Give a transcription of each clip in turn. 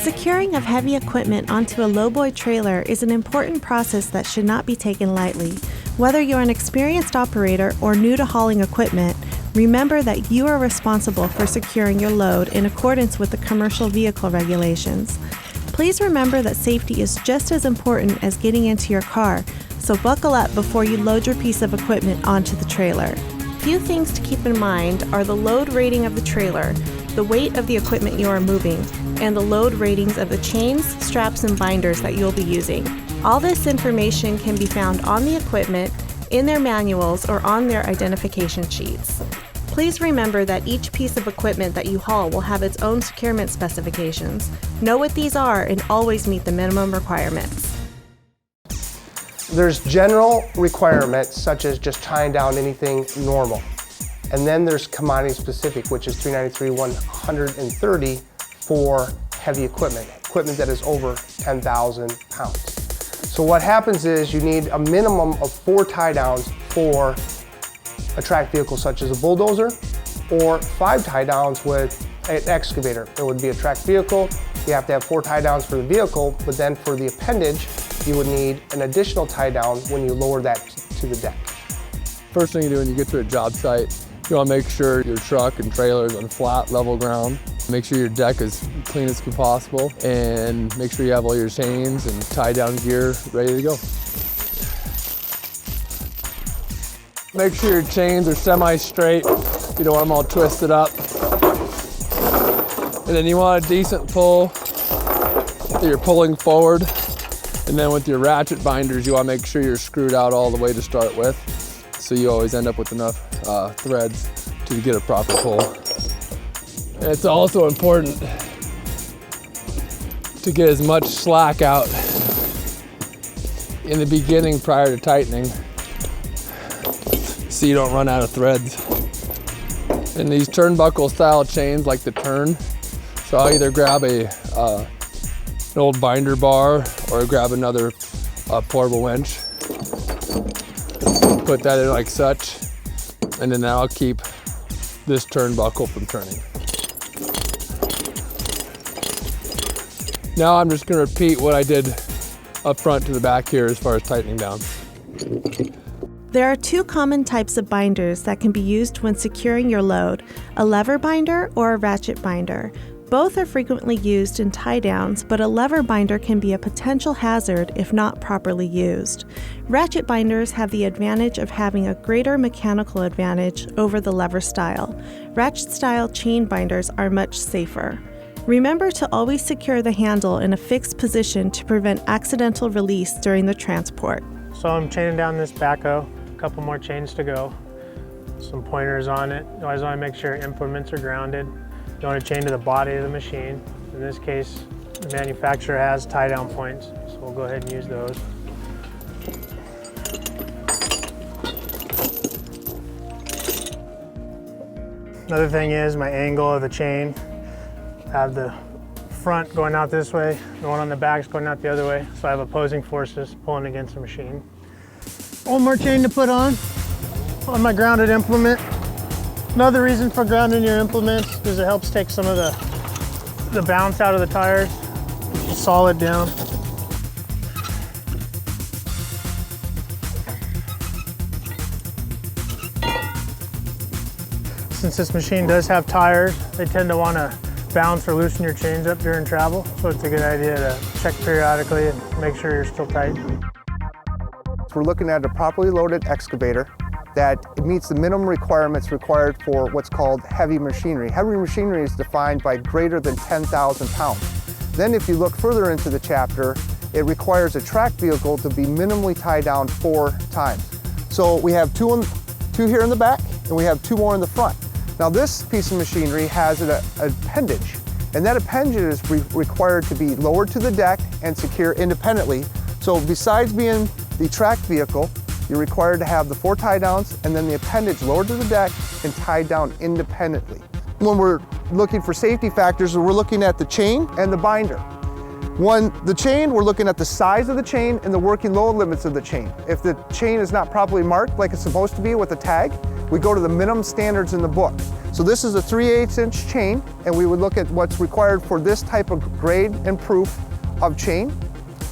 securing of heavy equipment onto a lowboy trailer is an important process that should not be taken lightly. Whether you're an experienced operator or new to hauling equipment, remember that you are responsible for securing your load in accordance with the commercial vehicle regulations. Please remember that safety is just as important as getting into your car, so buckle up before you load your piece of equipment onto the trailer. Few things to keep in mind are the load rating of the trailer, the weight of the equipment you are moving, and the load ratings of the chains, straps, and binders that you'll be using. All this information can be found on the equipment, in their manuals, or on their identification sheets. Please remember that each piece of equipment that you haul will have its own securement specifications. Know what these are and always meet the minimum requirements. There's general requirements such as just tying down anything normal. And then there's commodity specific, which is 393-130 for heavy equipment that is over 10,000 pounds. So what happens is you need a minimum of 4 tie downs for a tracked vehicle such as a bulldozer, or 5 tie downs with an excavator. It would be a tracked vehicle, you have to have 4 tie downs for the vehicle, but then for the appendage, you would need an additional tie down when you lower that to the deck. First thing you do when you get to a job site, you want to make sure your truck and trailer is on flat, level ground. Make sure your deck is clean as possible, and make sure you have all your chains and tie down gear ready to go. Make sure your chains are semi-straight. You don't want them all twisted up. And then you want a decent pull that you're pulling forward. And then with your ratchet binders, you want to make sure you're screwed out all the way to start with, so you always end up with enough threads to get a proper pull. And it's also important to get as much slack out in the beginning prior to tightening, so you don't run out of threads. And these turnbuckle style chains like the turn, so I'll either grab an old binder bar or grab another portable winch, put that in like such, and then that'll keep this turnbuckle from turning. Now I'm just going to repeat what I did up front to the back here as far as tightening down. There are 2 common types of binders that can be used when securing your load, a lever binder or a ratchet binder. Both are frequently used in tie downs, but a lever binder can be a potential hazard if not properly used. Ratchet binders have the advantage of having a greater mechanical advantage over the lever style. Ratchet style chain binders are much safer. Remember to always secure the handle in a fixed position to prevent accidental release during the transport. So I'm chaining down this backhoe, a couple more chains to go. Some pointers on it. You always want to make sure implements are grounded. You want to chain to the body of the machine. In this case, the manufacturer has tie down points, so we'll go ahead and use those. Another thing is my angle of the chain. I have the front going out this way, the one on the back is going out the other way, so I have opposing forces pulling against the machine. One more chain to put on my grounded implement. Another reason for grounding your implements is it helps take some of the bounce out of the tires, solid down. Since this machine does have tires, they tend to want to bounce or loosen your chains up during travel, so it's a good idea to check periodically and make sure you're still tight. We're looking at a properly loaded excavator that meets the minimum requirements required for what's called heavy machinery. Heavy machinery is defined by greater than 10,000 pounds. Then if you look further into the chapter, it requires a tracked vehicle to be minimally tied down 4 times. So we have two here in the back, and we have 2 more in the front. Now this piece of machinery has an appendage, and that appendage is required to be lowered to the deck and secure independently. So besides being the tracked vehicle, you're required to have the 4 tie downs and then the appendage lowered to the deck and tied down independently. When we're looking for safety factors, we're looking at the chain and the binder. The chain, we're looking at the size of the chain and the working load limits of the chain. If the chain is not properly marked like it's supposed to be with a tag, we go to the minimum standards in the book. So this is a 3/8 inch chain, and we would look at what's required for this type of grade and proof of chain,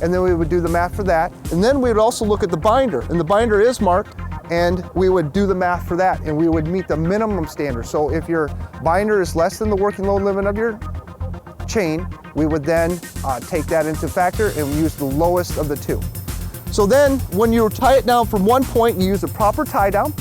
and then we would do the math for that. And then we would also look at the binder, and the binder is marked, and we would do the math for that, and we would meet the minimum standard. So if your binder is less than the working load limit of your chain, we would then take that into factor and use the lowest of the two. So then when you tie it down from one point, you use a proper tie down,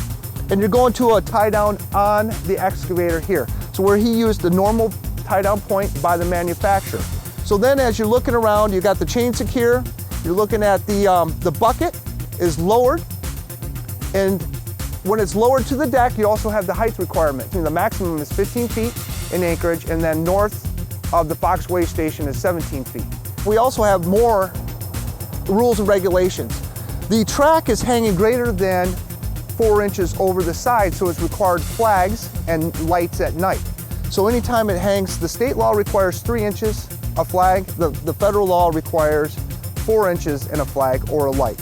and you're going to a tie down on the excavator here. So where he used the normal tie down point by the manufacturer. So then as you're looking around, you got the chain secure, you're looking at the bucket is lowered, and when it's lowered to the deck, you also have the height requirement. The maximum is 15 feet in Anchorage, and then north of the Fox Way Station is 17 feet. We also have more rules and regulations. The track is hanging greater than 4 inches over the side, so it's required flags and lights at night. So anytime it hangs, the state law requires 3 inches, a flag. The federal law requires 4 inches and a flag or a light.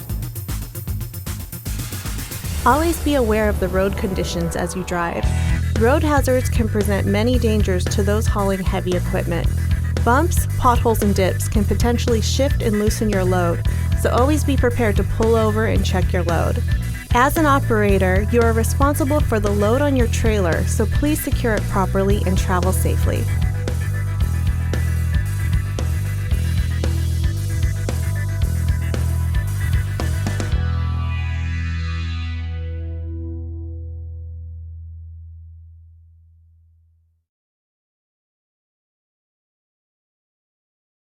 Always be aware of the road conditions as you drive. Road hazards can present many dangers to those hauling heavy equipment. Bumps, potholes, and dips can potentially shift and loosen your load, so always be prepared to pull over and check your load. As an operator, you are responsible for the load on your trailer, so please secure it properly and travel safely.